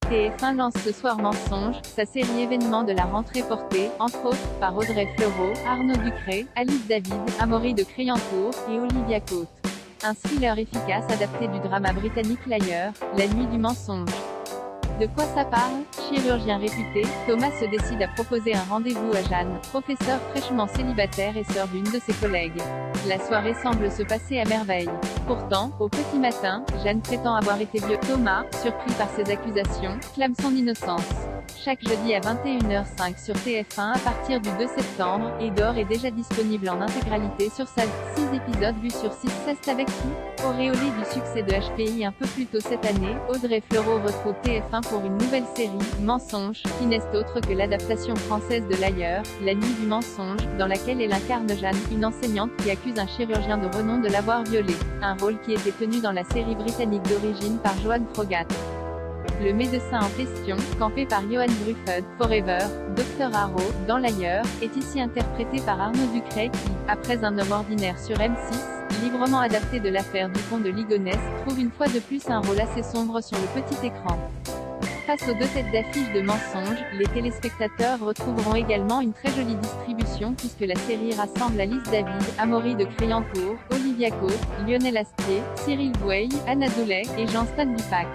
TF1 lance ce soir Mensonge, sa série événement de la rentrée portée, entre autres, par Audrey Fleurot, Arnaud Ducré, Alice David, Amaury de Créancourt, et Olivia Cotte. Un thriller efficace adapté du drama britannique L'Ailleurs, La Nuit du mensonge. De quoi ça parle? Chirurgien réputé, Thomas se décide à proposer un rendez-vous à Jeanne, professeure fraîchement célibataire et sœur d'une de ses collègues. La soirée semble se passer à merveille. Pourtant, au petit matin, Jeanne prétend avoir été violée. Thomas, surpris par ces accusations, clame son innocence. Chaque jeudi à 21h05 sur TF1 à partir du 2 septembre, Edor est déjà disponible en intégralité sur Salto. 6 épisodes vus sur 6. C'est avec qui? Auréolée du succès de HPI un peu plus tôt cette année, Audrey Fleurot retrouve TF1 pour une nouvelle série, Mensonge, qui n'est autre que l'adaptation française de L'Ailleurs, La Nuit du mensonge, dans laquelle elle incarne Jeanne, une enseignante qui accuse un chirurgien de renom de l'avoir violée. Un rôle qui était tenu dans la série britannique d'origine par Joan Frogat. Le médecin en question, campé par Ioan Gruffudd, Forever, Dr Harrow, dans L'Ailleurs, est ici interprété par Arnaud Ducré qui, après Un homme ordinaire sur M6, librement adapté de l'affaire Dupont de Ligonnès, trouve une fois de plus un rôle assez sombre sur le petit écran. Face aux deux têtes d'affiche de Mensonge, les téléspectateurs retrouveront également une très jolie distribution puisque la série rassemble Alice David, Amaury de Créancourt, Olivia Cotte, Lionel Astier, Cyril Bouey, Anna Doulet, et Jean-Stan Dupac.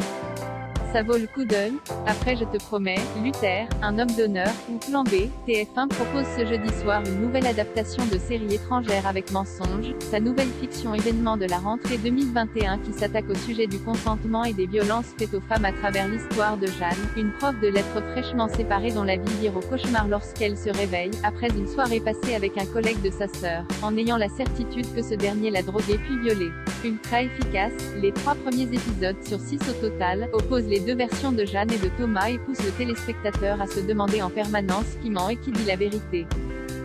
Ça vaut le coup d'œil. Après Je te promets, Luther, Un homme d'honneur, ou Plan B, TF1 propose ce jeudi soir une nouvelle adaptation de série étrangère avec Mensonge, sa nouvelle fiction événement de la rentrée 2021 qui s'attaque au sujet du consentement et des violences faites aux femmes à travers l'histoire de Jeanne, une prof de lettres fraîchement séparée dont la vie vire au cauchemar lorsqu'elle se réveille, après une soirée passée avec un collègue de sa sœur, en ayant la certitude que ce dernier l'a droguée puis violée. Ultra efficace, les 3 premiers épisodes sur 6 au total, opposent les deux versions de Jeanne et de Thomas et poussent le téléspectateur à se demander en permanence qui ment et qui dit la vérité.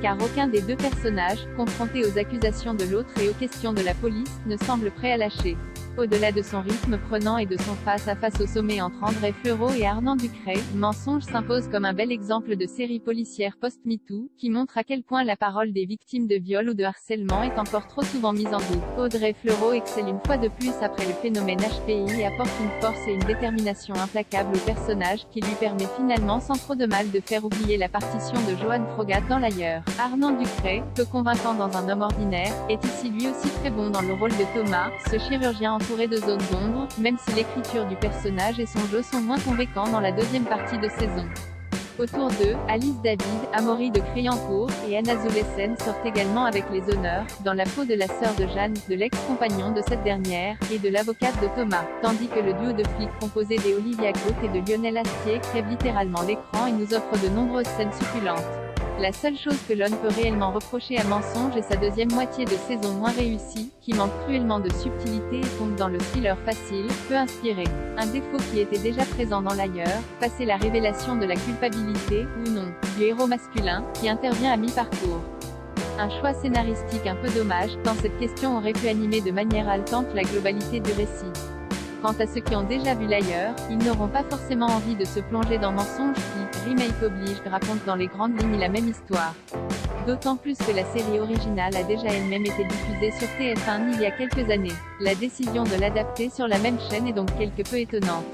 Car aucun des deux personnages, confrontés aux accusations de l'autre et aux questions de la police, ne semble prêt à lâcher. Au-delà de son rythme prenant et de son face-à-face au sommet entre Audrey Fleurot et Arnaud Ducré, Mensonge s'impose comme un bel exemple de série policière post-MeToo, qui montre à quel point la parole des victimes de viol ou de harcèlement est encore trop souvent mise en doute. Audrey Fleurot excelle une fois de plus après le phénomène HPI et apporte une force et une détermination implacable au personnage, qui lui permet finalement sans trop de mal de faire oublier la partition de Joan Frogat dans L'Ailleurs. Arnaud Ducré, peu convaincant dans Un homme ordinaire, est ici lui aussi très bon dans le rôle de Thomas, ce chirurgien entouré de zones d'ombre, même si l'écriture du personnage et son jeu sont moins convaincants dans la deuxième partie de saison. Autour d'eux, Alice David, Amaury de Créancourt, et Anna Zoulesen sortent également avec les honneurs, dans la peau de la sœur de Jeanne, de l'ex-compagnon de cette dernière, et de l'avocate de Thomas, tandis que le duo de flics composé d'Olivia Cotte et de Lionel Astier crève littéralement l'écran et nous offre de nombreuses scènes succulentes. La seule chose que l'on peut réellement reprocher à Mensonge est sa deuxième moitié de saison moins réussie, qui manque cruellement de subtilité et tombe dans le thriller facile, peu inspiré. Un défaut qui était déjà présent dans L'Ailleurs, passer la révélation de la culpabilité, ou non, du héros masculin, qui intervient à mi-parcours. Un choix scénaristique un peu dommage, tant cette question aurait pu animer de manière haletante la globalité du récit. Quant à ceux qui ont déjà vu L'Ailleurs, ils n'auront pas forcément envie de se plonger dans Mensonge qui, remake oblige, raconte dans les grandes lignes la même histoire. D'autant plus que la série originale a déjà elle-même été diffusée sur TF1 il y a quelques années. La décision de l'adapter sur la même chaîne est donc quelque peu étonnante.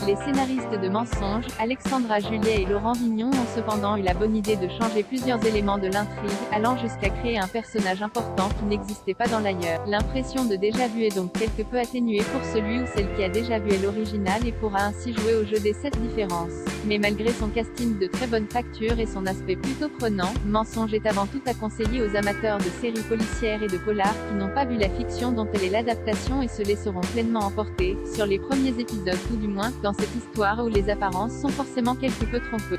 Les scénaristes de Mensonge, Alexandra Juliet et Laurent Vignon ont cependant eu la bonne idée de changer plusieurs éléments de l'intrigue, allant jusqu'à créer un personnage important qui n'existait pas dans L'Ailleurs. L'impression de déjà-vu est donc quelque peu atténuée pour celui ou celle qui a déjà vu l'original et pourra ainsi jouer au jeu des 7 différences. Mais malgré son casting de très bonne facture et son aspect plutôt prenant, Mensonge est avant tout à conseiller aux amateurs de séries policières et de polars qui n'ont pas vu la fiction dont elle est l'adaptation et se laisseront pleinement emporter, sur les premiers épisodes tout du moins, dans cette histoire où les apparences sont forcément quelque peu trompeuses.